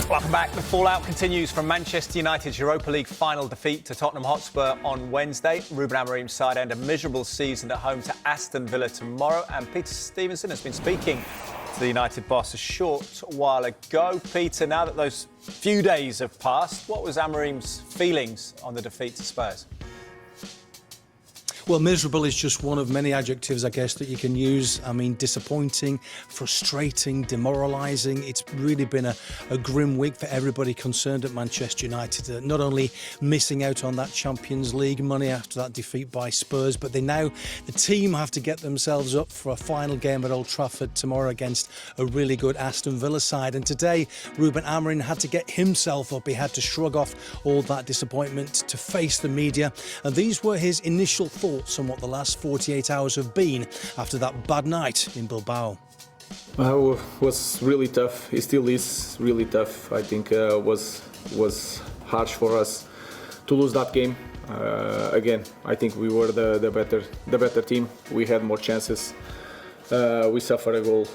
Welcome back. The fallout continues from Manchester United's Europa League final defeat to Tottenham Hotspur on Wednesday. Ruben Amorim's side end a miserable season at home to Aston Villa tomorrow. And Peter Stevenson has been speaking to the United boss a short while ago. Peter, now that those few days have passed, what was Amorim's feelings on the defeat to Spurs? Well, miserable is just one of many adjectives, I guess, that you can use. I mean, disappointing, frustrating, demoralising. It's really been a grim week for everybody concerned at Manchester United. Not only missing out on that Champions League money after that defeat by Spurs, but the team have to get themselves up for a final game at Old Trafford tomorrow against a really good Aston Villa side. And today, Ruben Amorim had to get himself up. He had to shrug off all that disappointment to face the media. And these were his initial thoughts on what the last 48 hours have been after that bad night in Bilbao. It was really tough. It still is really tough. I think was harsh for us to lose that game. Again, I think we were the better team. We had more chances. We suffered a goal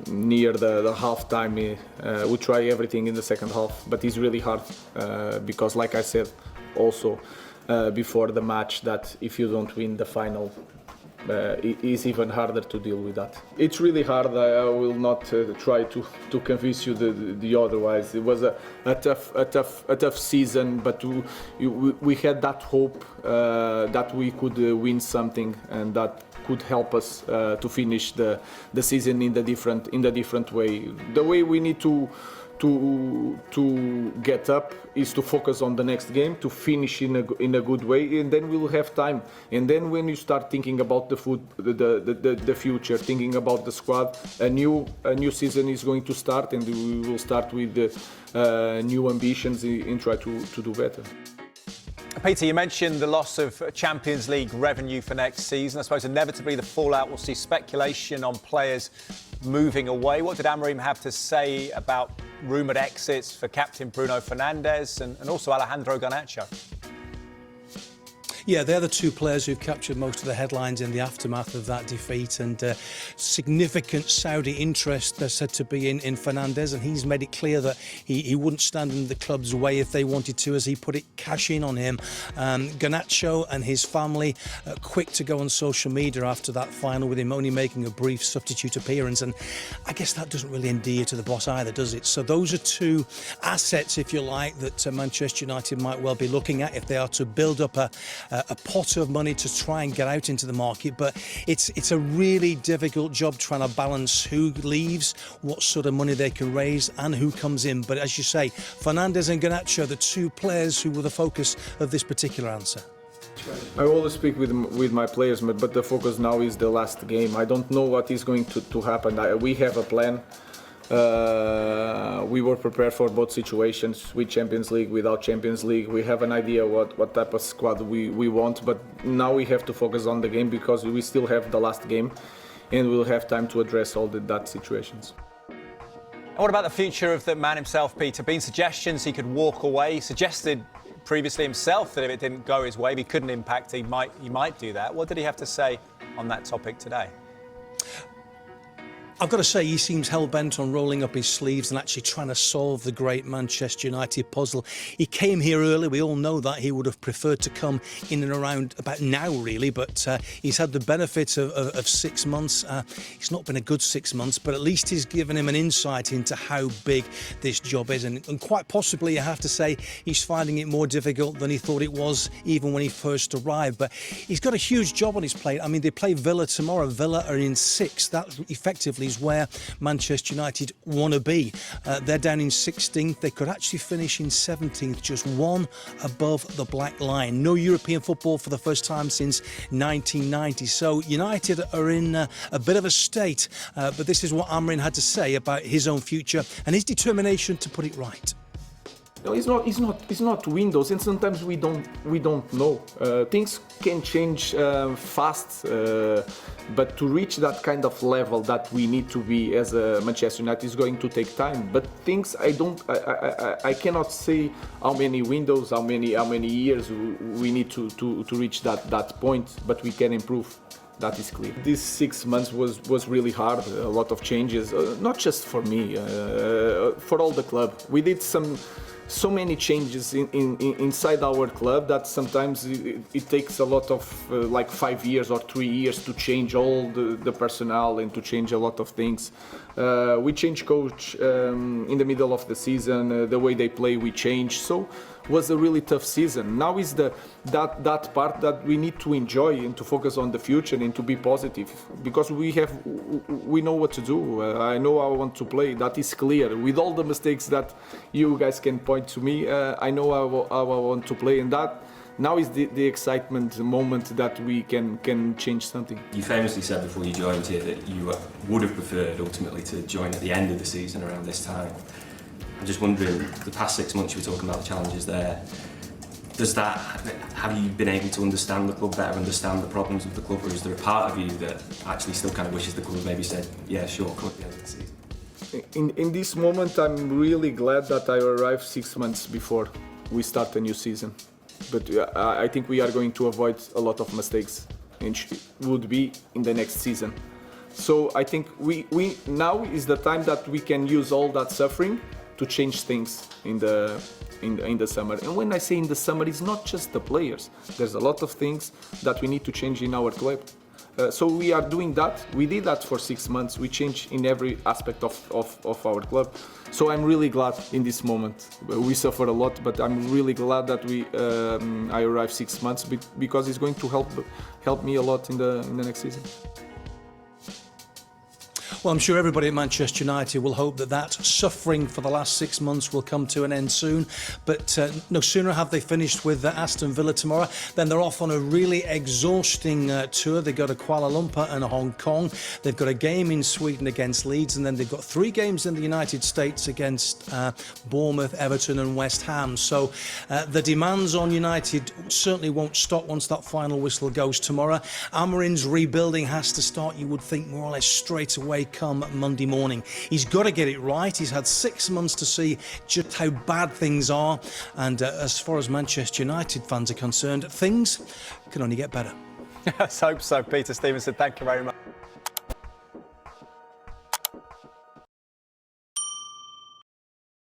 near the half time. We try everything in the second half, but it's really hard because, like I said, also before the match, that if you don't win the final, it's even harder to deal with that. It's really hard. I will not try to convince you the otherwise. It was a tough season, but we had that hope that we could win something, and that could help us to finish the season in the different way. The way we need to get up is to focus on the next game, to finish in a good way, and then we'll have time. And then when you start thinking about the future, thinking about the squad, a new season is going to start, and we will start with new ambitions and try to do better. Peter, you mentioned the loss of Champions League revenue for next season. I suppose inevitably the fallout will see speculation on players moving away. What did Amorim have to say about rumoured exits for captain Bruno Fernandes and also Alejandro Garnacho? Yeah, they're the two players who've captured most of the headlines in the aftermath of that defeat, and significant Saudi interest they're said to be in Fernandes, and he's made it clear that he wouldn't stand in the club's way if they wanted to, as he put it, cash in on him. Garnacho and his family quick to go on social media after that final, with him only making a brief substitute appearance, and I guess that doesn't really endear to the boss either, does it? So those are two assets, if you like, that Manchester United might well be looking at if they are to build up a pot of money to try and get out into the market. But it's a really difficult job trying to balance who leaves, what sort of money they can raise, and who comes in. But as you say, Fernandes and Garnacho, the two players who were the focus of this particular answer. I always speak with my players, but the focus now is the last game. I don't know what is going to happen. We have a plan. We were prepared for both situations, with Champions League, without Champions League. We have an idea what type of squad we want, but now we have to focus on the game, because we still have the last game and we'll have time to address all that situations. And what about the future of the man himself, Peter? Been suggestions he could walk away. He suggested previously himself that if it didn't go his way, if he couldn't impact, he might do that. What did he have to say on that topic today? I've got to say, he seems hell-bent on rolling up his sleeves and actually trying to solve the great Manchester United puzzle. He came here early, we all know that. He would have preferred to come in and around about now, really, but he's had the benefit of 6 months. It's not been a good 6 months, but at least he's given him an insight into how big this job is. And quite possibly, I have to say, he's finding it more difficult than he thought it was even when he first arrived. But he's got a huge job on his plate. I mean, they play Villa tomorrow. Villa are in 6th. That effectively is where Manchester United want to be. They're down in 16th. They could actually finish in 17th, just one above the black line. No European football for the first time since 1990. So United are in a bit of a state. But this is what Amorim had to say about his own future and his determination to put it right. No, it's not windows, and sometimes we don't know. Things can change fast, but to reach that kind of level that we need to be as a Manchester United is going to take time. But things I cannot say how many windows, how many years we need to reach that point, but we can improve. That is clear. These 6 months was really hard. A lot of changes, not just for me, for all the club. We did so many changes inside our club that sometimes it takes a lot of like 5 years or 3 years to change all the personnel and to change a lot of things. We changed coach in the middle of the season. The way they play, we changed. So was a really tough season. Now is that part that we need to enjoy and to focus on the future and to be positive, because we know what to do. I know how I want to play. That is clear. With all the mistakes that you guys can point to me, I know how I want to play, and that now is the excitement moment that we can change something. You famously said before you joined here that you would have preferred ultimately to join at the end of the season around this time. I'm just wondering, the past 6 months you were talking about the challenges there. Have you been able to understand the club better, understand the problems of the club, or is there a part of you that actually still kind of wishes the club maybe said, yeah, sure, come at the end of the season? In this moment, I'm really glad that I arrived 6 months before we start a new season. But I think we are going to avoid a lot of mistakes, and would be in the next season. So I think we now is the time that we can use all that suffering to change things in the summer. And when I say in the summer, it's not just the players. There's a lot of things that we need to change in our club. So we are doing that. We did that for 6 months. We changed in every aspect of our club. So I'm really glad in this moment. We suffer a lot, but I'm really glad that I arrived 6 months, because it's going to help me a lot in the next season. Well, I'm sure everybody at Manchester United will hope that suffering for the last 6 months will come to an end soon. But no sooner have they finished with Aston Villa tomorrow, then they're off on a really exhausting tour. They've got a Kuala Lumpur and a Hong Kong. They've got a game in Sweden against Leeds, and then they've got 3 games in the United States against Bournemouth, Everton and West Ham. So the demands on United certainly won't stop once that final whistle goes tomorrow. Amorim's rebuilding has to start, you would think, more or less straight away come Monday morning. He's got to get it right. He's had 6 months to see just how bad things are, and as far as Manchester United fans are concerned, things can only get better. Let's hope so. Peter Stevenson, thank you very much.